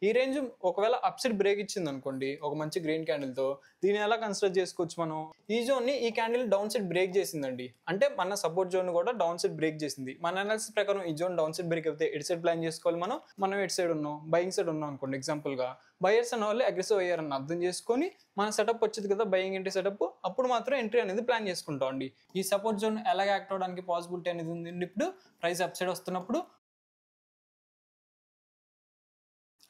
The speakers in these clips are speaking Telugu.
ఈ రేంజ్ ఒకవేళ అప్సైడ్ బ్రేక్ ఇచ్చింది అనుకోండి ఒక మంచి గ్రీన్ క్యాండిల్ తో, దీన్ని ఎలా కన్సిడర్ చేసుకోవచ్చు మనం? ఈ జోన్ ని ఈ క్యాండిల్ డౌన్ సైడ్ బ్రేక్ చేసిందండి, అంటే మన సపోర్ట్ జోన్ కూడా డౌన్ సైడ్ బ్రేక్ చేసింది. మన అనాలిసిస్ ప్రకారం ఈ జోన్ డౌన్ సైడ్ బ్రేక్ అయితే ఎటు సైడ్ ప్లాన్ చేసుకోవాలి మనం ఎటు సైడ్ ఉన్నాం, బయింగ్ సైడ్ ఉన్నాం అనుకోండి. ఎగ్జాంపుల్ గా బయర్స్ అన్న వాళ్ళు అగ్రెసివ్ అయ్యారని అర్థం చేసుకొని మన సెటప్ వచ్చింది కదా బయింగ్ ఎంట్రీ సెటప్, అప్పుడు మాత్రం ఎంట్రీ అనేది ప్లాన్ చేసుకుంటాం అండి. ఈ సపోర్ట్ జోన్ ఎలా యాక్ట్ అవడానికి పాసిబిలిటీ అనేది ఉంది ఇప్పుడు ప్రైస్ అప్ సైడ్ వస్తున్నప్పుడు.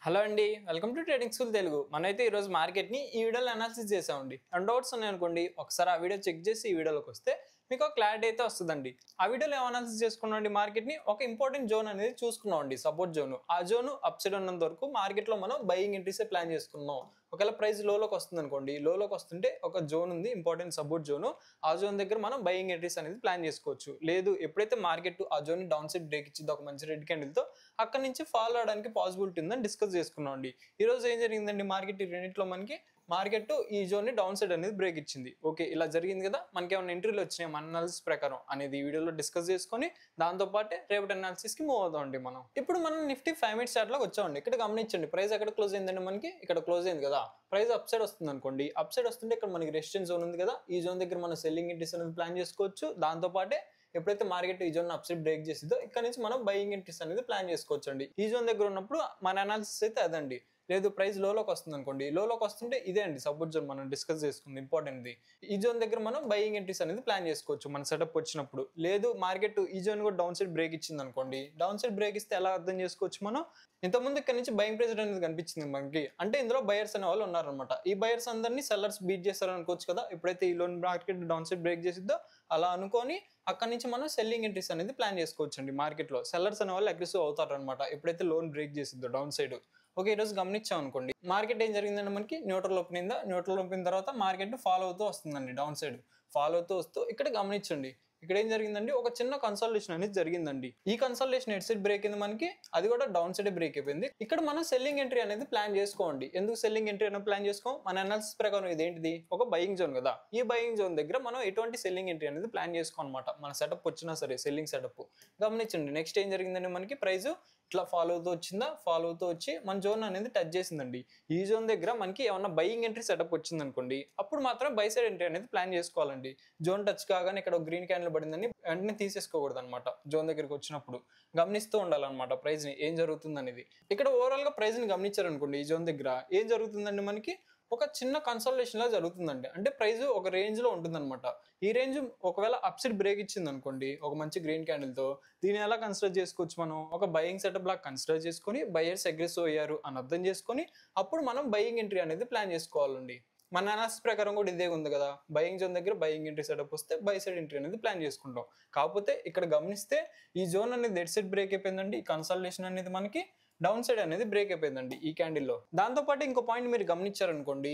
హలో అండి, welcome to trading school Telugu. మనైతే ఈరోజు మార్కెట్ని ఈ వీడియోలో అనాలిసిస్ చేసామండి. అండ్ డౌట్స్ ఉన్నాయి అనుకోండి, ఒకసారి ఆ వీడియో చెక్ చేసి ఈ వీడియోలోకి వస్తే మీకు ఒక క్లారిటీ అయితే వస్తుందండి. ఆ వీడియోలో ఏం అనాలిసిస్ చేసుకున్నాం, మార్కెట్ని ఒక ఇంపార్టెంట్ జోన్ అనేది చూసుకున్నాం అండి, సపోర్ట్ జోన్. ఆ జోన్ అప్ సైడ్ ఉన్నంత వరకు మార్కెట్లో మనం బయింగ్ ఎంట్రీసే ప్లాన్ చేసుకున్నాం. ఒకవేళ ప్రైస్ లోలోకి వస్తుంది అనుకోండి, లోలోకి వస్తుంటే ఒక జోన్ ఉంది ఇంపార్టెంట్ సపోర్ట్ జోన్, ఆ జోన్ దగ్గర మనం బయింగ్ ఎంట్రీస్ అనేది ప్లాన్ చేసుకోవచ్చు. లేదు ఎప్పుడైతే మార్కెట్ ఆ జోన్ డౌన్ సైడ్ బ్రేక్ ఇచ్చింది ఒక మంచి రెడ్ క్యాండిల్ తో, అక్కడ నుంచి ఫాలో అవడానికి పాసిబిలిటీ ఉందని డిస్కస్ చేసుకున్నాం అండి. ఈ రోజు ఏం జరిగిందండి, మార్కెట్ ఈ రెండింటిలో మనకి మార్కెట్ ఈ జోన్ ని డౌన్ సైడ్ అనేది బ్రేక్ ఇచ్చింది. ఓకే, ఇలా జరిగింది కదా, మనకి ఏమైనా ఎంట్రీలు వచ్చినాయి మన అనాలిసిస్ ప్రకారం అనేది ఈ వీడియోలో డిస్కస్ చేసుకొని దాంతో పాటే రేపటి అనాలిసిస్ కి మూవ్ అవుతామండి మనం. ఇప్పుడు మనం నిఫ్టీ 5 మినిట్స్ చార్ట్ లోకి వచ్చామండి. ఇక్కడ గమనించండి, ప్రైస్ ఎక్కడ క్లోజ్ అయిందండి, మనకి ఇక్కడ క్లోజ్ అయింది కదా. ప్రైస్ అప్ సైడ్ వస్తుంది అనుకోండి, అప్ సైడ్ వస్తుంటే ఇక్కడ మనకి రెసిస్టెన్స్ జోన్ ఉంది కదా, ఈ జోన్ దగ్గర మనం సెల్లింగ్ ఎంట్రీస్ అనేది ప్లాన్ చేసుకోవచ్చు. దాంతో పాటే ఎప్పుడైతే మార్కెట్ ఈ జోన్ అప్ సైడ్ బ్రేక్ చేసిందో ఇక్కడ నుంచి మనం బయింగ్ ఎంట్రీస్ అనేది ప్లాన్ చేసుకోవచ్చు అండి. ఈ జోన్ దగ్గర ఉన్నప్పుడు మన అనాలిసిస్ అయితే అదండి. లేదు ప్రైస్ లోలోకి వస్తుంది అనుకోండి, లోలోకి వస్తుంటే ఇదే అండి సపోర్ట్ జోన్ మనం డిస్కస్ చేసుకుంది ఇంపార్టెంట్ది. ఈ జోన్ దగ్గర మనం బయింగ్ ఎంట్రీస్ అనేది ప్లాన్ చేసుకోవచ్చు మన సెటప్ వచ్చినప్పుడు. లేదు మార్కెట్ ఈ జోన్ కూడా డౌన్ సైడ్ బ్రేక్ ఇచ్చింది అనుకోండి, డౌన్ సైడ్ బ్రేక్ ఇస్తే ఎలా అర్థం చేసుకోవచ్చు మనం, ఇంతకుముందు ఇక్కడ నుంచి బయింగ్ ప్రెజర్ అనేది కనిపించింది మనకి, అంటే ఇందులో బయర్స్ అనే వాళ్ళు ఉన్నారనమాట. ఈ బయర్స్ అందరినీ సెల్లర్స్ బీట్ చేస్తారు అనుకోవచ్చు కదా, ఎప్పుడైతే ఈ లోన్ మార్కెట్ డౌన్ సైడ్ బ్రేక్ చేసిద్దో అలా అనుకొని అక్కడ నుంచి మనం సెల్లింగ్ ఎంట్రీస్ అనేది ప్లాన్ చేసుకోవచ్చు అండి. మార్కెట్లో సెల్లర్స్ అనే వాళ్ళు అగ్రెసివ్ అవుతారు అనమాట ఎప్పుడైతే లోన్ బ్రేక్ చేసిద్దో డౌన్ సైడ్. ఓకే, ఈ రోజు గమనించాం అనుకోండి, మార్కెట్ ఏం జరిగిందంటే మనకి న్యూట్రల్ ఓపెన్ అయిందా, న్యూట్రల్ ఓపెన్ తర్వాత మార్కెట్ ఫాలో అవుతూ వస్తుందండి డౌన్ సైడ్. ఫాలో అవుతూ వస్తూ ఇక్కడ గమనించండి, ఇక్కడ ఏం జరిగిందండి, ఒక చిన్న కన్సల్టేషన్ అనేది జరిగిందండి. ఈ కన్సల్టేషన్ ఎట్ సైడ్ బ్రేక్ అయింది మనకి, అది కూడా డౌన్ సైడ్ బ్రేక్ అయిపోయింది. ఇక్కడ మనం సెల్లింగ్ ఎంట్రీ అనేది ప్లాన్ చేసుకోండి. ఎందుకు సెల్లింగ్ ఎంట్రీ అనేది ప్లాన్ చేసుకో, మన అనాలిసిస్ ప్రకారం ఇదేంటిది ఒక బయింగ్ జోన్ కదా, ఈ బయింగ్ జోన్ దగ్గర మనం ఎటువంటి సెల్లింగ్ ఎంట్రీ అనేది ప్లాన్ చేసుకోనమాట. మన సెటప్ వచ్చినా సరే సెల్లింగ్ సెటప్ గమనించండి. నెక్స్ట్ ఏం జరిగిందండి, మనకి ప్రైస్ ఇట్లా ఫాలో అవుతూ వచ్చిందా, ఫాలో అవుతూ వచ్చి మన జోన్ అనేది టచ్ చేసిందండి. ఈ జోన్ దగ్గర మనకి ఏమన్నా బయింగ్ ఎంట్రీ సెటప్ వచ్చింది అనుకోండి, అప్పుడు మాత్రం బై సైడ్ ఎంట్రీ అనేది ప్లాన్ చేసుకోవాలండి. జోన్ టచ్ కాగానే ఇక్కడ గ్రీన్ క్యాండిల్ పడిందని వెంటనే తీసేసుకోకూడదు అనమాట. జోన్ దగ్గరికి వచ్చినప్పుడు గమనిస్తూ ఉండాలన్నమాట ప్రైస్ ని ఏం జరుగుతుంది అనేది. ఇక్కడ ఓవరాల్ గా ప్రైస్ ని గమనించారనుకోండి, ఈ జోన్ దగ్గర ఏం జరుగుతుందండి, మనకి ఒక చిన్న కన్సల్టేషన్ లా జరుగుతుందండి. అంటే ప్రైస్ ఒక రేంజ్ లో ఉంటుందన్నమాట. ఈ రేంజ్ ఒకవేళ అప్సైడ్ బ్రేక్ ఇచ్చింది అనుకోండి ఒక మంచి గ్రీన్ క్యాండిల్ తో, దీన్ని ఎలా కన్సిడర్ చేసుకోవచ్చు మనం, ఒక బయింగ్ సెటప్ లాగా కన్సిడర్ చేసుకొని బయర్స్ అగ్రెసివ్ అయ్యారు అని అర్థం చేసుకొని అప్పుడు మనం బయింగ్ ఎంట్రీ అనేది ప్లాన్ చేసుకోవాలండి. మన అనాలిసిస్ ప్రకారం కూడా ఇదే ఉంది కదా, బయింగ్ జోన్ దగ్గర బయింగ్ ఎంట్రీ సెటప్ వస్తే బై సైడ్ ఎంట్రీ అనేది ప్లాన్ చేసుకుంటాం. కాకపోతే ఇక్కడ గమనిస్తే ఈ జోన్ అనేది డెడ్ సైడ్ బ్రేక్ అయిపోయిందండి, ఈ కన్సల్టేషన్ అనేది మనకి డౌన్ సైడ్ అనేది బ్రేక్ అయిపోయిందండి ఈ క్యాండిల్లో. దాంతో పాటు ఇంకో పాయింట్ మీరు గమనించారనుకోండి,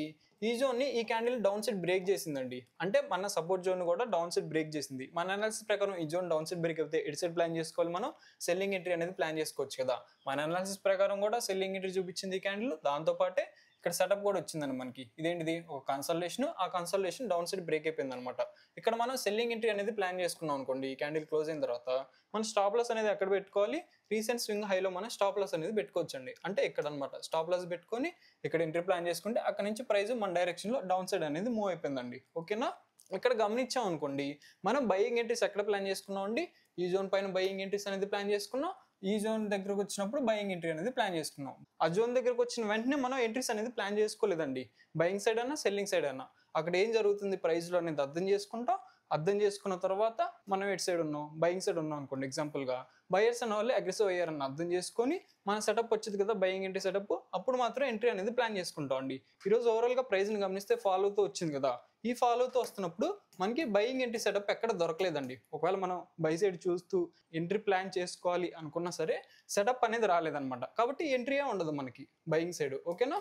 ఈ జోన్ ని ఈ క్యాండిల్ డౌన్ సైడ్ బ్రేక్ చేసిందండి, అంటే మన సపోర్ట్ జోన్ కూడా డౌన్ సైడ్ బ్రేక్ చేసింది. మన అనాలిసిస్ ప్రకారం ఈ జోన్ డౌన్ సైడ్ బ్రేక్ అయితే ఎటు సైడ్ ప్లాన్ చేసుకోవాలి మనం, సెల్లింగ్ ఎంట్రీ అనేది ప్లాన్ చేసుకోవచ్చు కదా. మన అనాలిసిస్ ప్రకారం కూడా సెల్లింగ్ ఎంట్రీ చూపించింది ఈ క్యాండిల్. దాంతో పాటే ఇక్కడ సెటప్ కూడా వచ్చిందండి మనకి, ఇదేంటిది ఒక కన్సల్టేషన్, ఆ కన్సల్టేషన్ డౌన్ సైడ్ బ్రేక్ అయిపోయింది అనమాట. ఇక్కడ మనం సెల్లింగ్ ఎంట్రీ అనేది ప్లాన్ చేసుకున్నాం అనుకోండి, ఈ క్యాండిల్ క్లోజ్ అయిన తర్వాత మనం స్టాప్ లాస్ అనేది ఎక్కడ పెట్టుకోవాలి, రీసెంట్ స్వింగ్ హైలో మనం స్టాప్ లాస్ అనేది పెట్టుకోవచ్చు అండి. అంటే ఇక్కడ అనమాట స్టాప్ లాస్ పెట్టుకొని ఇక్కడ ఎంట్రీ ప్లాన్ చేసుకుంటే అక్కడ నుంచి ప్రైస్ మన డైరెక్షన్ లో డౌన్ సైడ్ అనేది మూవ్ అయిపోయిందండి. ఓకేనా, ఇక్కడ గమనించాం అనుకోండి, మనం బయింగ్ ఎంట్రీస్ ఎక్కడ ప్లాన్ చేసుకున్నాం అండి, ఈ జోన్ పైన బయింగ్ ఎంట్రీస్ అనేది ప్లాన్ చేసుకున్నాం. ఈ జోన్ దగ్గరకు వచ్చినప్పుడు బయింగ్ ఎంట్రీ అనేది ప్లాన్ చేసుకున్నాం. ఆ జోన్ దగ్గరకు వచ్చిన వెంటనే మనం ఎంట్రీస్ అనేది ప్లాన్ చేసుకోలేదండి, బయింగ్ సైడ్ అన్నా సెల్లింగ్ సైడ్ అన్నా. అక్కడ ఏం జరుగుతుంది ప్రైస్ లో అనేది అర్థం చేసుకున్న తర్వాత మనం ఎటు సైడ్ ఉన్నాం, బయింగ్ సైడ్ ఉన్నాం అనుకోండి. ఎగ్జాంపుల్ గా బయర్స్ అన్న వాళ్ళు అగ్రెసివ్ అయ్యారని అర్థం చేసుకొని మన సెటప్ వచ్చింది కదా బయింగ్ ఎంట్రీ సెటప్, అప్పుడు మాత్రం ఎంట్రీ అనేది ప్లాన్ చేసుకుంటాం అండి. ఈరోజు ఓవరాల్ గా ప్రైస్ ని గమనిస్తే ఫాలో అవుతూ వచ్చింది కదా, ఈ ఫాలో అవుతూ వస్తున్నప్పుడు మనకి బయింగ్ ఎంట్రీ సెటప్ ఎక్కడ దొరకలేదండి. ఒకవేళ మనం బై సైడ్ చూస్తూ ఎంట్రీ ప్లాన్ చేసుకోవాలి అనుకున్నా సరే సెటప్ అనేది రాలేదన్నమాట. కాబట్టి ఎంట్రీయే ఉండదు మనకి బయింగ్ సైడ్. ఓకేనా,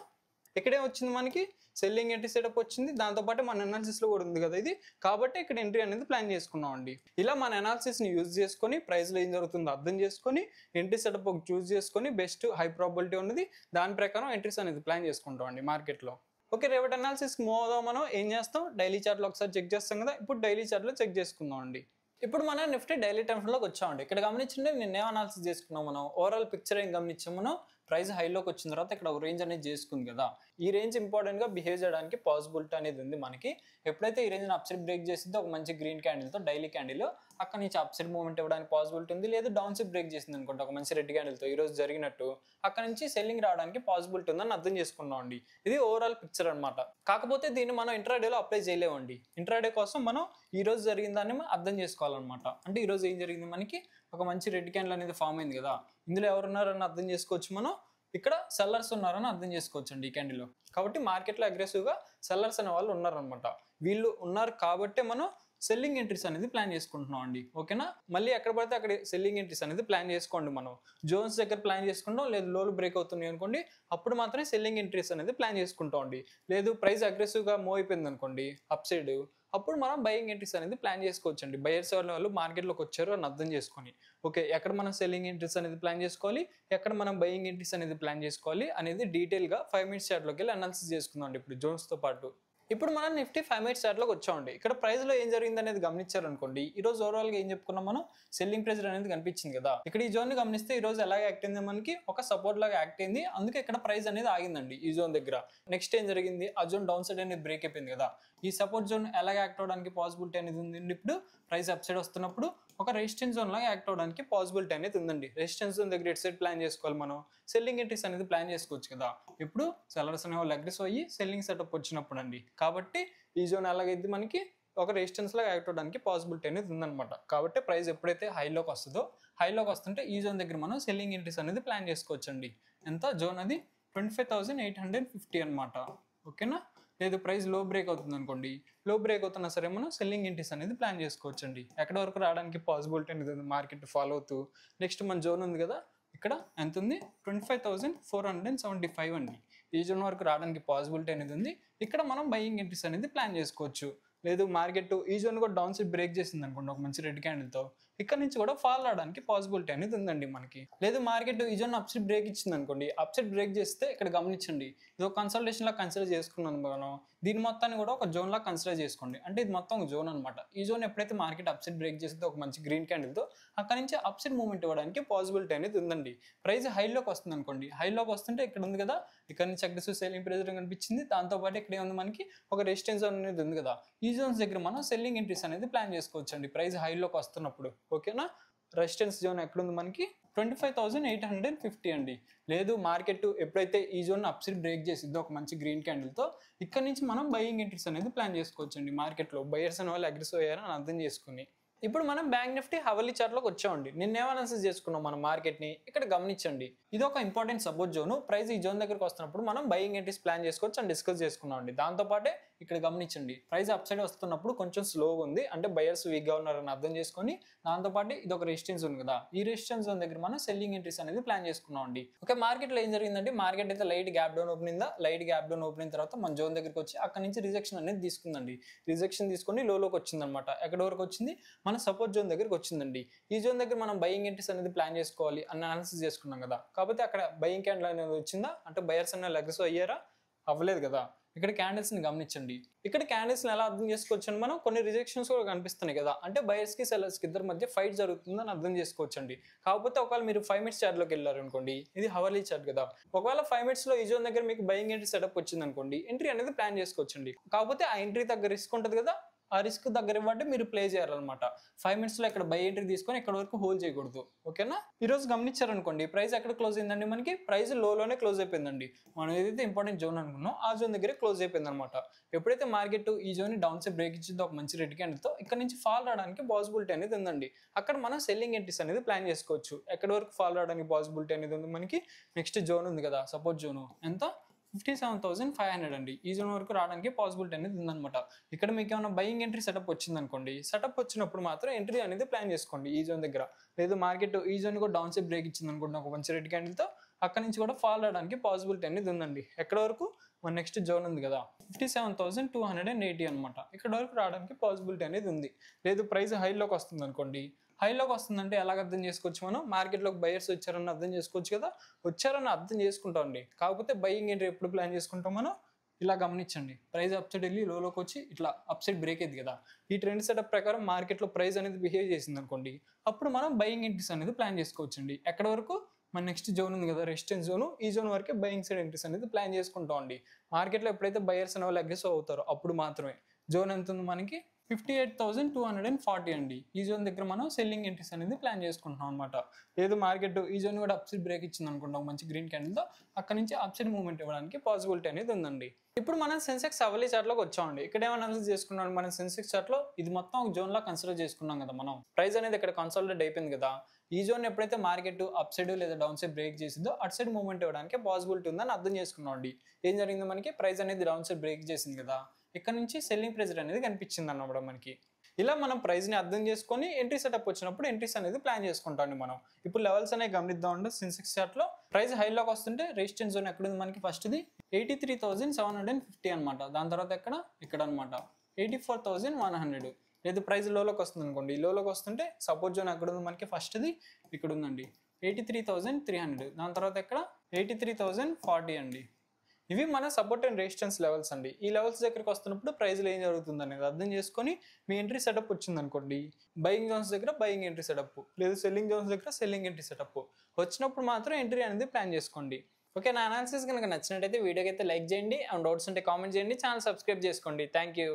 ఇక్కడే వచ్చింది మనకి సెల్లింగ్ ఎంట్రీ సెటప్ వచ్చింది, దాంతోపాటు మన అనాలిసిస్ లో కూడా ఉంది కదా ఇది, కాబట్టి ఇక్కడ ఎంట్రీ అనేది ప్లాన్ చేసుకున్నాం అండి. ఇలా మన అనాలిసిస్ ని యూజ్ చేసుకొని ప్రైస్ లో ఏం జరుగుతుందో అర్థం చేసుకొని ఎంట్రీ సెటప్ ఒక చూస్ చేసుకొని బెస్ట్ హై ప్రాబిలిటీ ఉన్నది దాని ప్రకారం ఎంట్రీస్ అనేది ప్లాన్ చేసుకుంటాం అండి మార్కెట్ లో. ఓకే, రేపటి అనాలిసిస్ మూవ్ అవుదాం. మనం ఏం చేస్తాం, డైలీ చార్ట్ లో ఒకసారి చెక్ చేస్తాం కదా, ఇప్పుడు డైలీ చార్ట్ లో చెక్ చేసుకుందాం అండి. ఇప్పుడు మనం నిఫ్టీ డైలీ టైమ్స్ లోకి వచ్చామండి. ఇక్కడ గమనించండి, నిన్న ఏం అనాలిసిస్ చేసుకున్నాం మనం, ఓవరాల్ పిక్చర్ ఏం గమనించాం మనం, ప్రైస్ హైలోకి వచ్చిన తర్వాత ఇక్కడ ఒక రేంజ్ అనేది చేసుకుంది కదా, ఈ రేంజ్ ఇంపార్టెంట్గా బిహేవ్ చేయడానికి పాసిబిలిటీ అనేది ఉంది మనకి. ఎప్పుడైతే ఈ రేంజ్ని అప్సైడ్ బ్రేక్ చేసిందో ఒక మంచి గ్రీన్ క్యాండిల్తో డైలీ క్యాండిల్ అక్కడ నుంచి అప్సైడ్ మూవ్మెంట్ ఇవ్వడానికి పాసిబిలిటీ ఉంది. లేదు డౌన్ సైడ్ బ్రేక్ చేసింది అనుకుంటే ఒక మంచి రెడ్ క్యాండిల్తో ఈ రోజు జరిగినట్టు అక్కడ నుంచి సెల్లింగ్ రావడానికి పాసిబిలిటీ ఉందని అర్థం చేసుకున్నాం అండి. ఇది ఓవరాల్ పిక్చర్ అనమాట. కాకపోతే దీన్ని మనం ఇంట్రాడేలో అప్లై చేయలేమండి. ఇంట్రాడే కోసం మనం ఈ రోజు జరిగిన దాన్ని అర్థం చేసుకోవాలన్నమాట. అంటే ఈ రోజు ఏం జరిగింది, మనకి ఒక మంచి రెడ్ క్యాండిల్ అనేది ఫామ్ అయింది కదా, ఇందులో ఎవరున్నారని అర్థం చేసుకోవచ్చు మనం. ఇక్కడ సెల్లర్స్ ఉన్నారని అర్థం చేసుకోవచ్చు అండి ఈ క్యాండిల్లో. కాబట్టి మార్కెట్లో అగ్రెసివ్గా సెల్లర్స్ అనే వాళ్ళు ఉన్నారనమాట. వీళ్ళు ఉన్నారు కాబట్టి మనం సెల్లింగ్ ఎంట్రీస్ అనేది ప్లాన్ చేసుకుంటున్నాం అండి. ఓకేనా, మళ్ళీ ఎక్కడ పడితే అక్కడ సెల్లింగ్ ఎంట్రీస్ అనేది ప్లాన్ చేసుకోండి. మనం జోన్స్ దగ్గర ప్లాన్ చేసుకుంటాం, లేదు లోలు బ్రేక్ అవుతున్నాయి అనుకోండి, అప్పుడు మాత్రమే సెల్లింగ్ ఎంట్రీస్ అనేది ప్లాన్ చేసుకుంటాం అండి. లేదు ప్రైస్ అగ్రెసివ్గా మూవ్ అయిపోయింది అనుకోండి అప్ సైడ్, అప్పుడు మనం బయింగ్ ఎంట్రీస్ అనేది ప్లాన్ చేసుకోవచ్చు అండి. బయర్స్ వాళ్ళు మార్కెట్లోకి వచ్చారు అని అర్థం చేసుకొని, ఓకే ఎక్కడ మనం సెల్లింగ్ ఎంట్రీస్ అనేది ప్లాన్ చేసుకోవాలి, ఎక్కడ మనం బయింగ్ ఎంట్రీస్ అనేది ప్లాన్ చేసుకోవాలి అనేది డీటెయిల్గా 5 మినిట్స్ చార్ట్లోకి వెళ్ళి అనాలిసిస్ చేసుకుందాం అండి ఇప్పుడు జోన్స్తో పాటు. ఇప్పుడు మనం నిఫ్టీ 5 మినిట్స్ చార్ట్లోకి వచ్చామండి. ఇక్కడ ప్రైస్లో ఏం జరిగింది అనేది గమనించారనుకోండి, ఈ రోజు ఓవరాల్గా ఏం చెప్పుకున్నాం మనం, సెల్లింగ్ ప్రెజర్ అనేది కనిపించింది కదా. ఇక్కడ ఈ జోన్ గమనిస్తే ఈ రోజు ఎలాగ యాక్ట్ అయింది, మనకి ఒక సపోర్ట్ లాగా యాక్ట్ అయింది. అందుకే ఇక్కడ ప్రైస్ అనేది ఆగిందండి ఈ జోన్ దగ్గర. నెక్స్ట్ ఏం జరిగింది, ఆ జోన్ డౌన్ సైడ్ అనేది బ్రేక్ అయిపోయింది కదా. ఈ సపోర్ట్ జోన్ ఎలాగ యాక్ట్ అవడానికి పాసిబిలిటీ అనేది ఉంది, ఇప్పుడు ప్రైస్ అప్ సైడ్ వస్తున్నప్పుడు ఒక రెసిస్టెన్స్ జోన్ లాగా యాక్ట్ అవడానికి పాసిబిలిటీ అనేది ఉందండి. రెసిస్టెన్స్ జోన్ దగ్గర ఎట్ సైడ్ ప్లాన్ చేసుకోవాలి మనం, సెల్లింగ్ ఎంట్రీస్ అనేది ప్లాన్ చేసుకోవచ్చు కదా. ఇప్పుడు సెల్లర్స్ అనే వాళ్ళు అగ్రెసివ్ అయ్యి సెల్లింగ్ సెటప్ వచ్చినప్పుడు అండి. కాబట్టి ఈ జోన్ ఎలాగైతే మనకి ఒక రెసిస్టెన్స్ లాగా యాక్ట్ అవడానికి పాసిబిలిటీ అనేది ఉందన్నమాట. కాబట్టి ప్రైస్ ఎప్పుడైతే హైలోకి వస్తుందో, హైలోకి వస్తుంటే ఈ జోన్ దగ్గర మనం సెల్లింగ్ ఎంట్రీస్ అనేది ప్లాన్ చేసుకోవచ్చు అండి. ఎంత జోన్ అది 25,850 అనమాట. ఓకేనా, లేదు ప్రైస్ లో బ్రేక్ అవుతుంది అనుకోండి, లో బ్రేక్ అవుతున్నా సరే మనం సెల్లింగ్ ఎంట్రీస్ అనేది ప్లాన్ చేసుకోవచ్చు అండి. ఎక్కడ వరకు రావడానికి పాసిబిలిటీ అనేది ఉంది మార్కెట్ ఫాలో అవుతూ. నెక్స్ట్ మన జోన్ ఉంది కదా, ఇక్కడ ఎంత ఉంది 25,475 అండి. ఈ జోన్ వరకు రావడానికి పాసిబిలిటీ అనేది ఉంది. ఇక్కడ మనం బయింగ్ ఎంట్రీస్ అనేది ప్లాన్ చేసుకోవచ్చు. లేదు మార్కెట్ ఈ జోన్ కూడా డౌన్ సైడ్ బ్రేక్ చేసింది అనుకోండి ఒక మంచి రెడ్ క్యాండిల్తో, ఇక్కడ నుంచి కూడా ఫాల్ అవడానికి పాసిబిలిటీ అనేది ఉందండి మనకి. లేదు మార్కెట్ ఈ జోన్ అప్ సైడ్ బ్రేక్ ఇచ్చింది అనుకోండి, అప్ సైడ్ బ్రేక్ చేస్తే ఇక్కడ గమనించండి, ఇది ఒక కన్సల్టేషన్ లా కన్సిడర్ చేసుకున్నాను మనం. దీని మొత్తాన్ని కూడా ఒక జోన్ లా కన్సిడర్ చేసుకోండి. అంటే ఇది మొత్తం ఒక జోన్ అనమాట. ఈ జోన్ ఎప్పుడైతే మార్కెట్ అప్ సైడ్ బ్రేక్ చేస్తే ఒక మంచి గ్రీన్ క్యాండిల్తో అక్కడ నుంచి అప్ సైడ్ మూవ్మెంట్ ఇవ్వడానికి పాసిబిలిటీ అనేది ఉందండి. ప్రైస్ హైలోకి వస్తుంది అనుకోండి, హైలోకి వస్తుంటే ఇక్కడ ఉంది కదా, ఇక్కడ నుంచి అగ్రెసివ్ సెల్లింగ్ ప్రెజర్ కనిపించింది. దాంతోపాటు ఇక్కడ ఏముంది మనకి ఒక రెసిస్టెన్స్ జోన్ అనేది ఉంది కదా, ఈ జోన్స్ దగ్గర మనం సెల్లింగ్ ఎంట్రీస్ అనేది ప్లాన్ చేసుకోవచ్చు అండి ప్రైస్ హైలోకి వస్తున్నప్పుడు. ఓకేనా, రెసిస్టెన్స్ జోన్ ఎక్కడుంది మనకి 25,850 అండి. లేదు మార్కెట్ ఎప్పుడైతే ఈ జోన్ అప్ సైడ్ బ్రేక్ చేసిద్దో ఒక మంచి గ్రీన్ క్యాండిల్తో, ఇక్కడ నుంచి మనం బయింగ్ ఎంట్రీస్ అనేది ప్లాన్ చేసుకోవచ్చు అండి. మార్కెట్లో బయర్స్ అనే వాళ్ళు అగ్రెసివ్ అయ్యారని అర్థం చేసుకుని. ఇప్పుడు మనం బ్యాంక్ నిఫ్టీ హవర్లీ చార్ట్లోకి వచ్చామండి. నిన్న అనాలిసిస్ చేసుకున్నాం మనం మార్కెట్ని. ఇక్కడ గమనించండి, ఇది ఒక ఇంపార్టెంట్ సపోర్ట్ జోన్. ప్రైస్ ఈ జోన్ దగ్గరకు వస్తున్నప్పుడు మనం బయింగ్ ఎంట్రీస్ ప్లాన్ చేసుకోవచ్చు అని డిస్కస్ చేసుకున్నాం అండి. దాంతోపాటే ఇక్కడ గమనించండి, ప్రైస్ అప్ సైడ్ వస్తున్నప్పుడు కొంచెం స్లోగా ఉంది, అంటే బయర్స్ వీక్గా ఉన్నారని అర్థం చేసుకొని, దాంతోపాటు ఇది ఒక రెసిస్టెన్స్ జోన్ కదా, ఈ రెసిస్టెన్స్ జోన్ దగ్గర మనం సెల్లింగ్ ఎంట్రీస్ అనేది ప్లాన్ చేసుకున్నాం అండి. ఓకే, మార్కెట్లో ఏం జరిగిందంటే, మార్కెట్ అయితే లైట్ గ్యాప్ డౌన్ ఓపెన్ అయిందా, లైట్ గ్యాప్ డౌన్ ఓపెన్ అయిన తర్వాత మన జోన్ దగ్గరికి వచ్చి అక్కడ నుంచి రిజెక్షన్ అనేది తీసుకుందండి. రిజెక్షన్ తీసుకొని లోకి వచ్చింది అనమాట. ఎక్కడి వరకు వచ్చింది, మన సపోర్ట్ జోన్ దగ్గరికి వచ్చిందండి. ఈ జోన్ దగ్గర మనం బయింగ్ ఎంట్రీస్ అనేది ప్లాన్ చేసుకోవాలి అని అనాలిసిస్ చేసుకున్నాం కదా. కాకపోతే అక్కడ బయింగ్ క్యాండిల్ అనేది వచ్చిందా, అంటే బయర్స్ అనేది అగ్రెసివ్ అయ్యారా, అవ్వలేదు కదా. ఇక్కడ క్యాండిల్స్ ని గమనించండి, ఇక్కడ క్యాండిల్స్ ని ఎలా అర్థం చేసుకోవచ్చు, మనం కొన్ని రిజెక్షన్స్ కూడా కనిపిస్తున్నాయి కదా, అంటే బయర్స్ కి సెల్లర్స్ కి ఇద్దరి మధ్య ఫైట్ జరుగుతుందని అర్థం చేసుకోవచ్చు అండి. కాకపోతే ఒకవేళ మీరు 5 మినిట్స్ చార్ట్ లోకి వెళ్ళారు అనుకోండి, ఇది హవర్లీ చార్ట్ కదా, ఒకవేళ 5 మినిట్స్ లో ఈ జోన్ దగ్గర మీకు బయింగ్ ఎంట్రీ సెటప్ వచ్చింది అనుకోండి, ఎంట్రీ అనేది ప్లాన్ చేసుకోవచ్చు అండి. కాకపోతే ఆ ఎంట్రీ దగ్గర రిస్క్ ఉంటుంది కదా, ఆ రిస్క్ దగ్గర ఇవ్వండి మీరు ప్లే చేయాలన్నమాట. 5 మినిట్స్ లో ఇక్కడ బై ఎంట్రీ తీసుకొని ఇక్కడ వరకు హోల్డ్ చేయకూడదు. ఓకేనా, ఈ రోజు గమనించారనుకోండి, ప్రైస్ ఎక్కడ క్లోజ్ అయిందండి, మనకి ప్రైస్ లోనే క్లోజ్ అయిపోయిందండి. మనం ఏదైతే ఇంపార్టెంట్ జోన్ అనుకున్నాం ఆ జోన్ దగ్గర క్లోజ్ అయిపోయింది అనమాట. ఎప్పుడైతే మార్కెట్ ఈ జోన్ డౌన్ సైడ్ బ్రేక్ ఇచ్చిందో ఒక మంచి రెడ్ క్యాండిల్తో, ఇక్కడ నుంచి ఫాల్ రావడానికి పాసిబిలిటీ అనేది ఉందండి. అక్కడ మనం సెల్లింగ్ ఎంట్రీస్ అనేది ప్లాన్ చేసుకోవచ్చు. ఎక్కడి వరకు ఫాల్ రావడానికి పాసిబిలిటీ అనేది ఉంది మనకి, నెక్స్ట్ జోన్ ఉంది కదా సపోర్ట్ జోన్, ఎంత 57,500 అండి. ఈ జోన్ వరకు రావడానికి పాసిబిలిటీ అనేది ఉందన్నమాట. ఇక్కడ మీకు ఏమైనా బయింగ్ ఎంట్రీ సెటప్ వచ్చింది అనుకోండి, సెటప్ వచ్చినప్పుడు మాత్రం ఎంట్రీ అనేది ప్లాన్ చేసుకోండి ఈ జోన్ దగ్గర. లేదు మార్కెట్ ఈ జోన్ కూడా డౌన్ సైడ్ బ్రేక్ ఇచ్చింది అనుకోండి ఒక మంచి రెడ్ క్యాండిల్తో, అక్కడ నుంచి కూడా ఫాల్ అవడానికి పాసిబిలిటీ అనేది ఉందండి. ఎక్కడ వరకు, మన నెక్స్ట్ జోన్ ఉంది కదా 57,280 అనమాట, ఇక్కడ వరకు రావడానికి పాసిబిలిటీ అనేది ఉంది. లేదు ప్రైస్ హైలోకి వస్తుంది అనుకోండి, హైలోకి వస్తుందంటే ఎలాగ అర్థం చేసుకోవచ్చు, మనం మార్కెట్లోకి బయర్స్ వచ్చారని అర్థం చేసుకోవచ్చు కదా, వచ్చారని అర్థం చేసుకుంటాం అండి. కాకపోతే బయింగ్ ఎంట్రీ ఎప్పుడు ప్లాన్ చేసుకుంటాం మనం, ఇలా గమనించండి, ప్రైస్ అప్ సైడ్ వెళ్ళి లోకి వచ్చి ఇట్లా అప్ సైడ్ బ్రేక్ అయింది కదా, ఈ ట్రెండ్ సెటప్ ప్రకారం మార్కెట్లో ప్రైస్ అనేది బిహేవ్ చేసింది అనుకోండి, అప్పుడు మనం బయింగ్ ఎంట్రీస్ అనేది ప్లాన్ చేసుకోవచ్చు అండి. ఎక్కడ వరకు, మన నెక్స్ట్ జోన్ ఉంది కదా రెసిస్టెన్స్ జోన్, ఈ జోన్ వరకే బయింగ్ సైడ్ ఎంట్రీస్ అనేది ప్లాన్ చేసుకుంటాం అండి. మార్కెట్లో ఎప్పుడైతే బయర్స్ అనే వాళ్ళు అగ్రెసివ్ అవుతారో అప్పుడు మాత్రమే. జోన్ ఎంత ఉంది మనకి 58,240 అండి. ఈ జోన్ దగ్గర మనం సెల్లింగ్ ఎంట్రీస్ అనేది ప్లాన్ చేసుకుంటున్నాం అనమాట. లేదు మార్కెట్ ఈ జోన్ కూడా అప్సైడ్ బ్రేక్ ఇచ్చింది అనుకుంటాం మంచి గ్రీన్ క్యాండిల్తో, అక్కడ నుంచి అప్సైడ్ మూవ్మెంట్ ఇవ్వడానికి పాసిబిలిటీ అనేది ఉందండి. ఇప్పుడు మనం సెన్సెక్స్ అవలీ చార్ట్లోకి వచ్చామండి. ఇక్కడ ఏమైనా అనాలిసిస్ చేసుకున్నాం మనం సెన్సెక్స్ చార్ట్లో, ఇది మొత్తం ఒక జోన్ లా కన్సిడర్ చేసుకున్నాం కదా మనం. ప్రైస్ అనేది ఇక్కడ కన్సాలిడేట్ అయిపోయింది కదా. ఈ జోన్ ఎప్పుడైతే మార్కెట్ అప్ సైడ్ లేదా డౌన్ సైడ్ బ్రేక్ చేసిందో అటు సైడ్ మూవ్మెంట్ ఇవ్వడానికి పాసిబిలిటీ ఉందని అర్థం చేసుకున్నాం అండి. ఏం జరిగింది మనకి, ప్రైస్ అనేది డౌన్ సైడ్ బ్రేక్ చేసింది కదా, ఇక్కడ నుంచి సెల్లింగ్ ప్రెజర్ అనేది కనిపించింది అన్నమాట మనకి. ఇలా మనం ప్రైస్ని అర్థం చేసుకొని ఎంట్రీ సెటప్ వచ్చినప్పుడు ఎంట్రీస్ అనేది ప్లాన్ చేసుకుంటాం మనం. ఇప్పుడు లెవెల్స్ అనేవి గమనిద్దాం అండి. సెన్సెక్స్ చార్ట్లో ప్రైస్ హైలోకి వస్తుంటే రెసిస్టెన్స్ జోన్ ఎక్కడ ఉంది మనకి, ఫస్ట్ది 83,750 అనమాట. దాని తర్వాత ఇక్కడ అనమాట 84,100. లేదు ప్రైస్ లోలోకి వస్తుంది అనుకోండి, లోలోకి వస్తుంటే సపోర్ట్ జోన్ ఎక్కడ ఉంది మనకి, ఫస్ట్ది ఇక్కడ ఉందండి 83,300. దాని తర్వాత 83,040 అండి. ఇవి మన సపోర్ట్ అండ్ రెసిస్టెన్స్ లెవెల్స్ అండి. ఈ లెవెల్స్ దగ్గరికి వస్తున్నప్పుడు ప్రైస్లో ఏం జరుగుతుంది అనేది అర్థం చేసుకొని మీ ఎంట్రీ సెటప్ వచ్చింది అనుకోండి, బయింగ్ జోన్స్ దగ్గర బయింగ్ ఎంట్రీ సెటప్, లేదు సెల్లింగ్ జోన్స్ దగ్గర సెల్లింగ్ ఎంట్రీ సెటప్ వచ్చినప్పుడు మాత్రం ఎంట్రీ అనేది ప్లాన్ చేసుకోండి. ఓకే, నా అనాలిసిస్ కనుక నచ్చినట్టయితే వీడియోకి అయితే లైక్ చేయండి. అండ్ డౌట్స్ ఉంటే కామెంట్ చేయండి, ఛానల్ సబ్స్క్రైబ్ చేసుకోండి. Thank you.